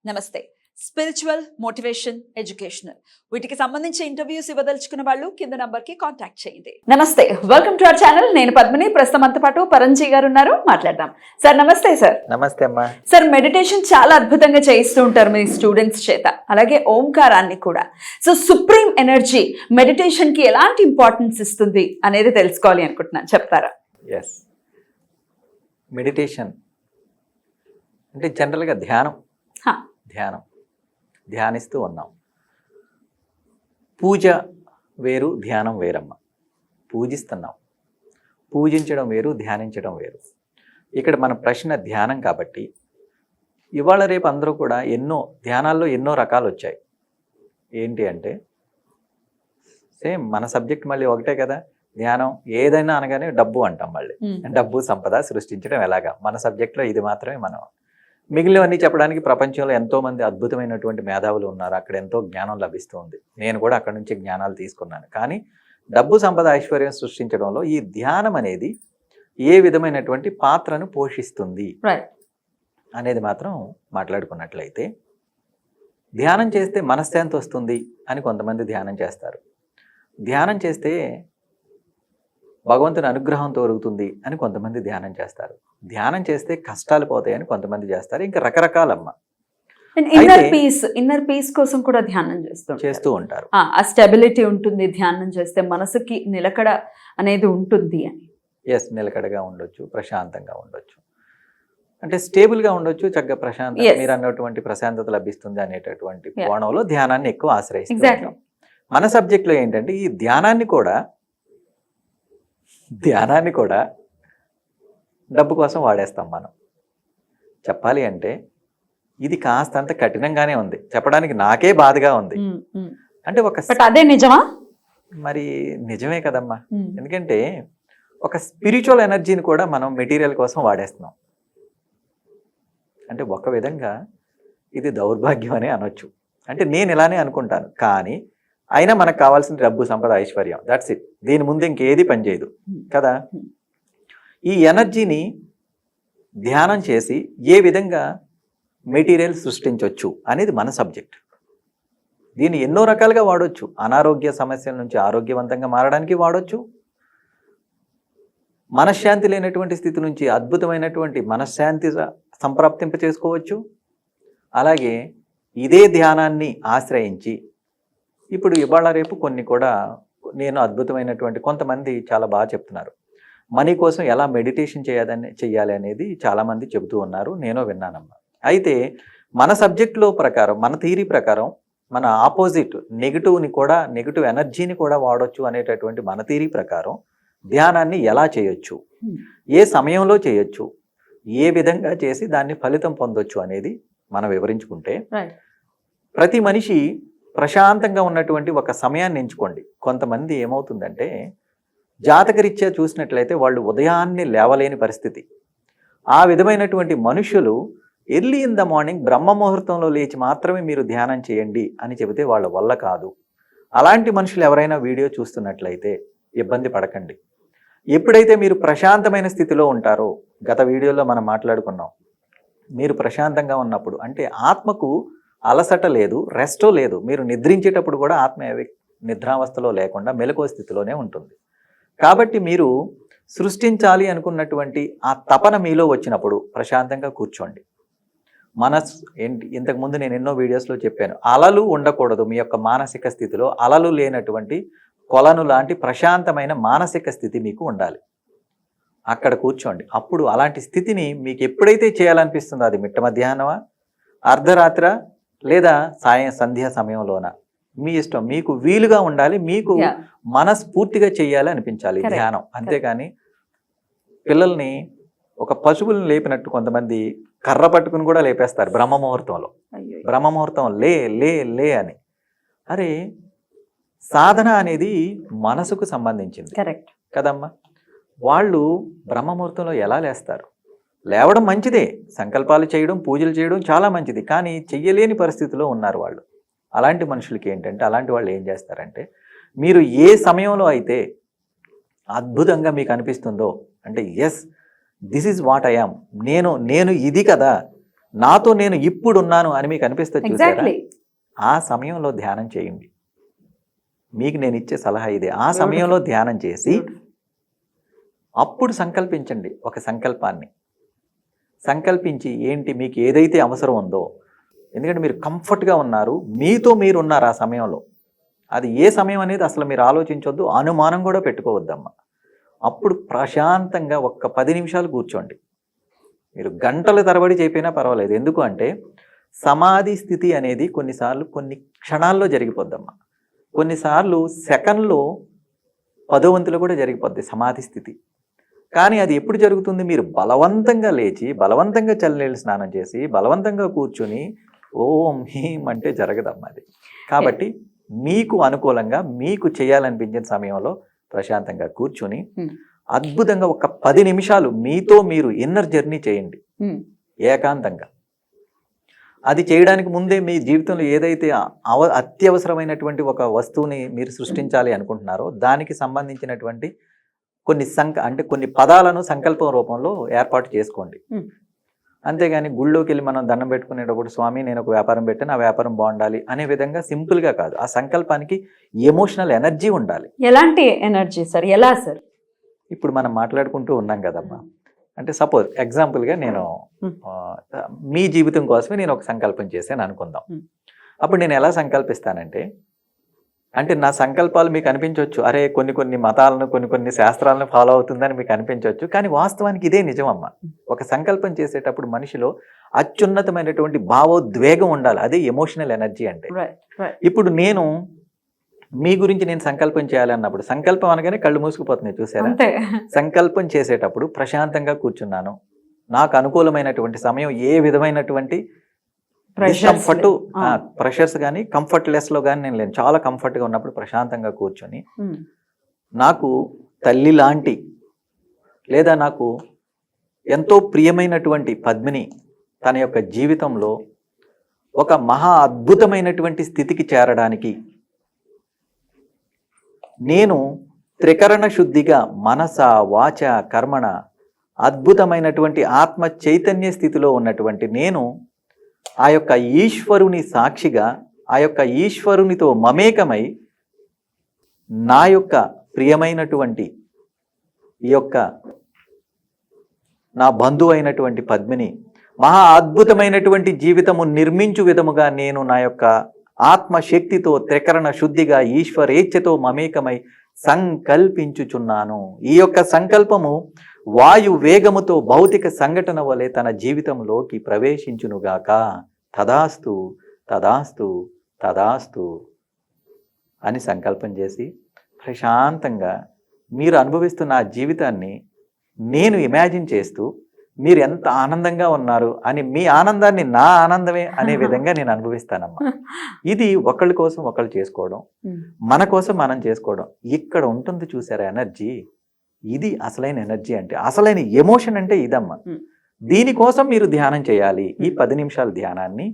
నమస్తే. Spiritual, motivation, educational వీటికి సంబంధించి ఇంటర్వ్యూస్ ఇవ్వదలుచుకున్న వాళ్ళు కింద నంబర్ కి కాంటాక్ట్ చేయండి. నమస్తే, వెల్కమ్ టు అవర్ ఛానల్. నేను పద్మిని. ప్రస్తుతం మనతో పాటు పరంజీ గారు ఉన్నారు, మాట్లాడదాం. సార్ నమస్తే. సార్ నమస్తే అమ్మా. సార్, మెడిటేషన్ చాలా అద్భుతంగా చేయిస్తూ ఉంటారు మీ స్టూడెంట్స్ చేత, అలాగే ఓంకారాన్ని కూడా. సో సుప్రీం ఎనర్జీ మెడిటేషన్ కి ఎలాంటి ఇంపార్టెన్స్ ఇస్తుంది అనేది తెలుసుకోవాలి అనుకుంటున్నాను, చెప్తారా? ఎస్, మెడిటేషన్ అంటే జనరల్గా ధ్యానిస్తూ ఉన్నాం. పూజ వేరు, ధ్యానం వేరమ్మ. పూజిస్తున్నాం, పూజించడం వేరు, ధ్యానించడం వేరు. ఇక్కడ మన ప్రశ్న ధ్యానం కాబట్టి ఇవాళ రేపు అందరూ కూడా ధ్యానాల్లో ఎన్నో రకాలు వచ్చాయి. ఏంటి అంటే సేమ్ మన సబ్జెక్ట్ మళ్ళీ ఒకటే కదా, ధ్యానం. ఏదైనా అనగానే డబ్బు అంటాం, మళ్ళీ డబ్బు సంపద సృష్టించడం ఎలాగా. మన సబ్జెక్ట్లో ఇది మాత్రమే మనం. మిగిలినవన్నీ చెప్పడానికి ప్రపంచంలో ఎంతోమంది అద్భుతమైనటువంటి మేధావులు ఉన్నారు, అక్కడ ఎంతో జ్ఞానం లభిస్తుంది. నేను కూడా అక్కడ నుంచి జ్ఞానాలు తీసుకున్నాను. కానీ డబ్బు సంపద ఐశ్వర్యం సృష్టించడంలో ఈ ధ్యానం అనేది ఏ విధమైనటువంటి పాత్రను పోషిస్తుంది అనేది మాత్రం మాట్లాడుకున్నట్లయితే, ధ్యానం చేస్తే మనశ్శాంతి వస్తుంది అని కొంతమంది ధ్యానం చేస్తారు. ధ్యానం చేస్తే భగవంతుని అనుగ్రహం తోరుగుతుంది అని కొంతమంది ధ్యానం చేస్తారు. ధ్యానం చేస్తే కష్టాలు పోతాయని కొంతమంది చేస్తారు. ఇంకా రకరకాలమ్మ. ఇన్నర్ పీస్ కోసం కూడా ధ్యానం చేస్తూ ఉంటారు. ఆ స్టెబిలిటీ ఉంటుంది ధ్యానం చేస్తే, మనసుకి నిలకడ అనేది ఉంటుంది అని. ఎస్, నిలకడగా ఉండొచ్చు, ప్రశాంతంగా ఉండొచ్చు, అంటే స్టేబుల్గా ఉండొచ్చు, చక్కగా ప్రశాంతంగా మీరు అన్నటువంటి ప్రశాంతత లభిస్తుంది అనేటటువంటి కోణంలో ధ్యానాన్ని ఎక్కువ ఆశ్రయిస్తాం. మన సబ్జెక్ట్లో ఏంటంటే ఈ ధ్యానాన్ని కూడా డబ్బు కోసం వాడేస్తాం మనం. చెప్పాలి అంటే ఇది కాస్తంత కఠినంగానే ఉంది, చెప్పడానికి నాకే బాధగా ఉంది. అంటే అదే నిజమా? మరి నిజమే కదమ్మా. ఎందుకంటే ఒక స్పిరిచువల్ ఎనర్జీని కూడా మనం మెటీరియల్ కోసం వాడేస్తున్నాం. అంటే ఒక విధంగా ఇది దౌర్భాగ్యం అని అనొచ్చు. అంటే నేను ఇలానే అనుకుంటాను. కానీ అయినా మనకు కావాల్సిన డబ్బు సంపద ఐశ్వర్యం, దట్స్ ఇట్. దీని ముందు ఇంకేది పనిచేయదు కదా. ఈ ఎనర్జీని ధ్యానం చేసి ఏ విధంగా మెటీరియల్ సృష్టించవచ్చు అనేది మన సబ్జెక్ట్. దీన్ని ఎన్నో రకాలుగా వాడవచ్చు. అనారోగ్య సమస్యల నుంచి ఆరోగ్యవంతంగా మారడానికి వాడవచ్చు. మనశ్శాంతి లేనటువంటి స్థితి నుంచి అద్భుతమైనటువంటి మనశ్శాంతి సంప్రాప్తింప చేసుకోవచ్చు. అలాగే ఇదే ధ్యానాన్ని ఆశ్రయించి ఇప్పుడు ఇవాళ రేపు కొన్ని కూడా నేను అద్భుతమైనటువంటి కొంతమంది చాలా బాగా చెప్తున్నారు. మనీ కోసం ఎలా మెడిటేషన్ చేయాలి అనేది చాలామంది చెబుతూ ఉన్నారు, నేను విన్నానమ్మా. అయితే మన సబ్జెక్టులో ప్రకారం, మన థియరీ ప్రకారం మన ఆపోజిట్ నెగిటివ్ ఎనర్జీని కూడా వాడొచ్చు అనేటటువంటి మన థియరీ ప్రకారం ధ్యానాన్ని ఎలా చేయొచ్చు, ఏ సమయంలో చేయొచ్చు, ఏ విధంగా చేసి దాన్ని ఫలితం పొందొచ్చు అనేది మనం వివరించుకుంటే, ప్రతి మనిషి ప్రశాంతంగా ఉన్నటువంటి ఒక సమయాన్ని ఎంచుకోండి. కొంతమంది ఏమవుతుందంటే జాతకరీత్యా చూసినట్లయితే వాళ్ళు ఉదయాన్నే లేవలేని పరిస్థితి. ఆ విధమైనటువంటి మనుషులు ఎర్లీ ఇన్ ద మార్నింగ్ బ్రహ్మ ముహూర్తంలో లేచి మాత్రమే మీరు ధ్యానం చేయండి అని చెబితే వాళ్ళ వల్ల కాదు. అలాంటి మనుషులు ఎవరైనా వీడియో చూస్తున్నట్లయితే ఇబ్బంది పడకండి. ఎప్పుడైతే మీరు ప్రశాంతమైన స్థితిలో ఉంటారో, గత వీడియోలో మనం మాట్లాడుకున్నాం, మీరు ప్రశాంతంగా ఉన్నప్పుడు అంటే ఆత్మకు అలసట లేదు, రెస్టో లేదు. మీరు నిద్రించేటప్పుడు కూడా ఆత్మ నిద్రావస్థలో లేకుండా మెలకువ స్థితిలోనే ఉంటుంది. కాబట్టి మీరు సృష్టించాలి అనుకున్నటువంటి ఆ తపన మీలో వచ్చినప్పుడు ప్రశాంతంగా కూర్చోండి. ఇంతకుముందు నేను ఎన్నో వీడియోస్లో చెప్పాను, అలలు ఉండకూడదు. మీ యొక్క మానసిక స్థితిలో అలలు లేనటువంటి కొలను లాంటి ప్రశాంతమైన మానసిక స్థితి మీకు ఉండాలి. అక్కడ కూర్చోండి. అప్పుడు అలాంటి స్థితిని మీకు ఎప్పుడైతే చేయాలనిపిస్తుందో, అది మిట్ట మధ్యాహ్నమా, అర్ధరాత్ర, లేదా సంధ్యా సమయంలోన, మీ ఇష్టం. మీకు వీలుగా ఉండాలి, మీకు మనస్ఫూర్తిగా చేయాలి అనిపించాలి ధ్యానం. అంతేకాని పిల్లల్ని ఒక పశువులను లేపినట్టు కొంతమంది కర్ర పట్టుకుని కూడా లేపేస్తారు బ్రహ్మముహూర్తంలో. బ్రహ్మముహూర్తం లే లే లే అని. అరే, సాధన అనేది మనసుకు సంబంధించింది కదమ్మా. వాళ్ళు బ్రహ్మముహూర్తంలో ఎలా లేస్తారు? లేవడం మంచిదే, సంకల్పాలు చేయడం, పూజలు చేయడం చాలా మంచిది. కానీ చెయ్యలేని పరిస్థితిలో ఉన్నారు వాళ్ళు. అలాంటి మనుషులకి ఏంటంటే, అలాంటి వాళ్ళు ఏం చేస్తారంటే, మీరు ఏ సమయంలో అయితే అద్భుతంగా మీకు అనిపిస్తుందో, అంటే yes this is what I am, నేను ఇది కదా, నాతో నేను ఇప్పుడు ఉన్నాను అని మీకు అనిపిస్తుంది చూసారా, ఎగ్జాక్ట్లీ. ఆ సమయంలో ధ్యానం చేయండి. మీకు నేను ఇచ్చే సలహా ఇదే. ఆ సమయంలో ధ్యానం చేసి అప్పుడు సంకల్పించండి ఒక సంకల్పాన్ని. సంకల్పించి ఏంటి మీకు ఏదైతే అవసరం ఉందో, ఎందుకంటే మీరు కంఫర్ట్గా ఉన్నారు, మీతో మీరు ఉన్నారు ఆ సమయంలో. అది ఏ సమయం అనేది అసలు మీరు ఆలోచించొద్దు, అనుమానం కూడా పెట్టుకోవద్దమ్మా. అప్పుడు ప్రశాంతంగా ఒక్క 10 నిమిషాలు కూర్చోండి. మీరు గంటల తరబడి చెప్పినా పర్వాలేదు. ఎందుకు అంటే సమాధి స్థితి అనేది కొన్నిసార్లు కొన్ని క్షణాల్లో జరిగిపోద్దమ్మా. కొన్నిసార్లు సెకండ్లో 10వ వంతులో కూడా జరిగిపోద్ది సమాధి స్థితి. కానీ అది ఎప్పుడు జరుగుతుంది? మీరు బలవంతంగా లేచి, బలవంతంగా చల్లనీళ్ళు స్నానం చేసి, బలవంతంగా కూర్చుని ఓం హీం అంటే జరగదమ్మా అది. కాబట్టి మీకు అనుకూలంగా మీకు చేయాలనిపించిన సమయంలో ప్రశాంతంగా కూర్చుని అద్భుతంగా ఒక 10 నిమిషాలు మీతో మీరు ఇన్నర్ జర్నీ చేయండి ఏకాంతంగా. అది చేయడానికి ముందే మీ జీవితంలో ఏదైతే అత్యవసరమైనటువంటి ఒక వస్తువుని మీరు సృష్టించాలి అనుకుంటున్నారో దానికి సంబంధించినటువంటి కొన్ని పదాలను సంకల్పం రూపంలో ఏర్పాటు చేసుకోండి. అంతేగాని గుళ్ళోకి వెళ్ళి మనం దండం పెట్టుకునేటప్పుడు స్వామి నేను ఒక వ్యాపారం పెట్టాను, ఆ వ్యాపారం బాగుండాలి అనే విధంగా సింపుల్గా కాదు. ఆ సంకల్పానికి ఎమోషనల్ ఎనర్జీ ఉండాలి. ఎలాంటి ఎనర్జీ సార్? ఎలా సార్? ఇప్పుడు మనం మాట్లాడుకుంటూ ఉన్నాం కదమ్మా. అంటే సపోజ్ ఎగ్జాంపుల్గా నేను మీ జీవితం కోసమే నేను ఒక సంకల్పం చేశాను అనుకుందాం. అప్పుడు నేను ఎలా సంకల్పిస్తానంటే, అంటే నా సంకల్పాలు మీకు అనిపించవచ్చు, అరే కొన్ని మతాలను కొన్ని శాస్త్రాలను ఫాలో అవుతుందని మీకు అనిపించవచ్చు, కానీ వాస్తవానికి ఇదే నిజమమ్మా. ఒక సంకల్పం చేసేటప్పుడు మనిషిలో అత్యున్నతమైనటువంటి భావోద్వేగం ఉండాలి. అదే ఎమోషనల్ ఎనర్జీ అంటే. ఇప్పుడు నేను మీ గురించి నేను సంకల్పం చేయాలన్నప్పుడు, సంకల్పం అనగానే కళ్ళు మూసుకుపోతున్నాయి చూసారా. సంకల్పం చేసేటప్పుడు ప్రశాంతంగా కూర్చున్నాను, నాకు అనుకూలమైనటువంటి సమయం, ఏ విధమైనటువంటి డిస్కంఫర్ట్ ప్రెషర్స్ కానీ కంఫర్ట్లెస్ లో కానీ నేను లేను, చాలా కంఫర్ట్గా ఉన్నప్పుడు ప్రశాంతంగా కూర్చొని నాకు తల్లి లాంటి లేదా నాకు ఎంతో ప్రియమైనటువంటి పద్మిని తన యొక్క జీవితంలో ఒక మహా అద్భుతమైనటువంటి స్థితికి చేరడానికి నేను త్రికరణ శుద్ధిగా మనస వాచ కర్మణ అద్భుతమైనటువంటి ఆత్మ చైతన్య స్థితిలో ఉన్నటువంటి నేను ఆ యొక్క ఈశ్వరుని సాక్షిగా, ఆ యొక్క ఈశ్వరునితో మమేకమై నా యొక్క ప్రియమైనటువంటి ఈ యొక్క నా బంధువు అయినటువంటి పద్మిని మహా అద్భుతమైనటువంటి జీవితము నిర్మించు విధముగా నేను నా యొక్క ఆత్మశక్తితో త్రికరణ శుద్ధిగా ఈశ్వరేచ్ఛతో మమేకమై సంకల్పించుచున్నాను. ఈ యొక్క సంకల్పము వాయు వేగముతో భౌతిక సంఘటన వలె తన జీవితంలోకి ప్రవేశించునుగాక. తదాస్తు తదాస్తు తదాస్తు అని సంకల్పం చేసి ప్రశాంతంగా మీరు అనుభవిస్తున్న ఆ జీవితాన్ని నేను ఇమాజిన్ చేస్తూ మీరు ఎంత ఆనందంగా ఉన్నారు అని, మీ ఆనందాన్ని నా ఆనందమే అనే విధంగా నేను అనుభవిస్తానమ్మా. ఇది ఒకళ్ళ కోసం ఒకళ్ళు చేసుకోవడం, మన కోసం మనం చేసుకోవడం. ఇక్కడ ఉంటుంది చూసారా ఎనర్జీ, ఇది అసలైన ఎనర్జీ అంటే, అసలైన ఎమోషన్ అంటే ఇదమ్మా. దీనికోసం మీరు ధ్యానం చేయాలి. ఈ 10 నిమిషాల ధ్యానాన్ని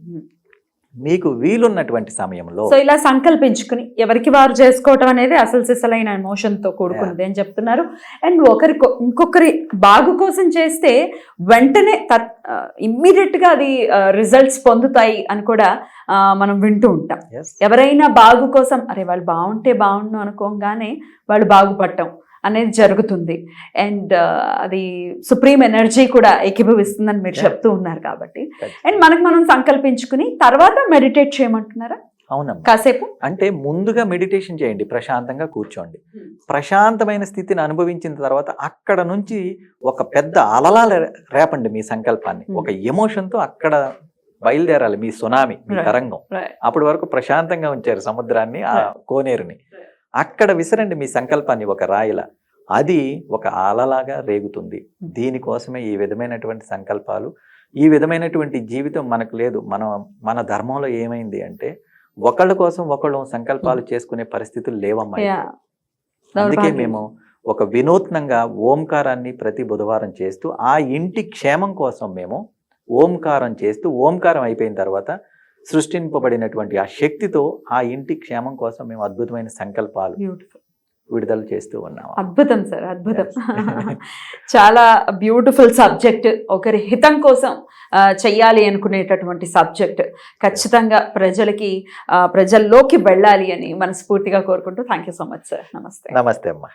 మీకు వీలున్నటువంటి సమయంలో సో ఇలా సంకల్పించుకుని ఎవరికి వారు చేసుకోవటం అనేది అసలు సిసలైన ఎమోషన్తో కూడుకున్నది అని చెప్తున్నారు. అండ్ ఇంకొకరి బాగు కోసం చేస్తే వెంటనే ఇమ్మీడియట్గా అది రిజల్ట్స్ పొందుతాయి అని కూడా మనం వింటూ ఉంటాం. ఎవరైనా బాగు కోసం అరే వాళ్ళు బాగుంటే బాగుండు అనుకోగానే వాళ్ళు బాగుపడటం అనేది జరుగుతుంది. అండ్ అది సుప్రీం ఎనర్జీ కూడా ఏకీభవిస్తుందని మీరు చెప్తూ ఉన్నారు కాబట్టి, అండ్ మనం సంకల్పించుకుని తర్వాత మెడిటేట్ చేయమంటున్నారా? అవునమ్మా. కాసేపు అంటే ముందుగా మెడిటేషన్ చేయండి, ప్రశాంతంగా కూర్చోండి. ప్రశాంతమైన స్థితిని అనుభవించిన తర్వాత అక్కడ నుంచి ఒక పెద్ద అలలా రేపండి మీ సంకల్పాన్ని. ఒక ఎమోషన్తో అక్కడ బయలుదేరాలి మీ సునామీ, మీ తరంగం. అప్పటి వరకు ప్రశాంతంగా ఉంచారు సముద్రాన్ని, ఆ కోనేరుని. అక్కడ విసరండి మీ సంకల్పాన్ని ఒక రాయిలా, అది ఒక అలలాగా రేగుతుంది. దీనికోసమే ఈ విధమైనటువంటి సంకల్పాలు, ఈ విధమైనటువంటి జీవితం మనకు లేదు. మన ధర్మంలో ఏమైంది అంటే ఒకళ్ళ కోసం ఒకళ్ళు సంకల్పాలు చేసుకునే పరిస్థితులు లేవమ్మా. అందుకే మేము ఒక వినూత్నంగా ఓంకారాన్ని ప్రతి బుధవారం చేస్తూ, ఆ ఇంటి క్షేమం కోసం మేము ఓంకారం చేస్తూ, ఓంకారం అయిపోయిన తర్వాత సృష్టింపబడినటువంటి ఆ శక్తితో ఆ ఇంటి క్షేమం కోసం మేము అద్భుతమైన సంకల్పాలు విడుదల చేస్తూ ఉన్నాము. అద్భుతం సార్, అద్భుతం. చాలా బ్యూటిఫుల్ సబ్జెక్ట్, ఒకరి హితం కోసం చెయ్యాలి అనుకునేటటువంటి సబ్జెక్ట్ ఖచ్చితంగా ప్రజల్లోకి వెళ్ళాలి అని మనస్ఫూర్తిగా కోరుకుంటూ thank you so much sir. నమస్తే. నమస్తే అమ్మా.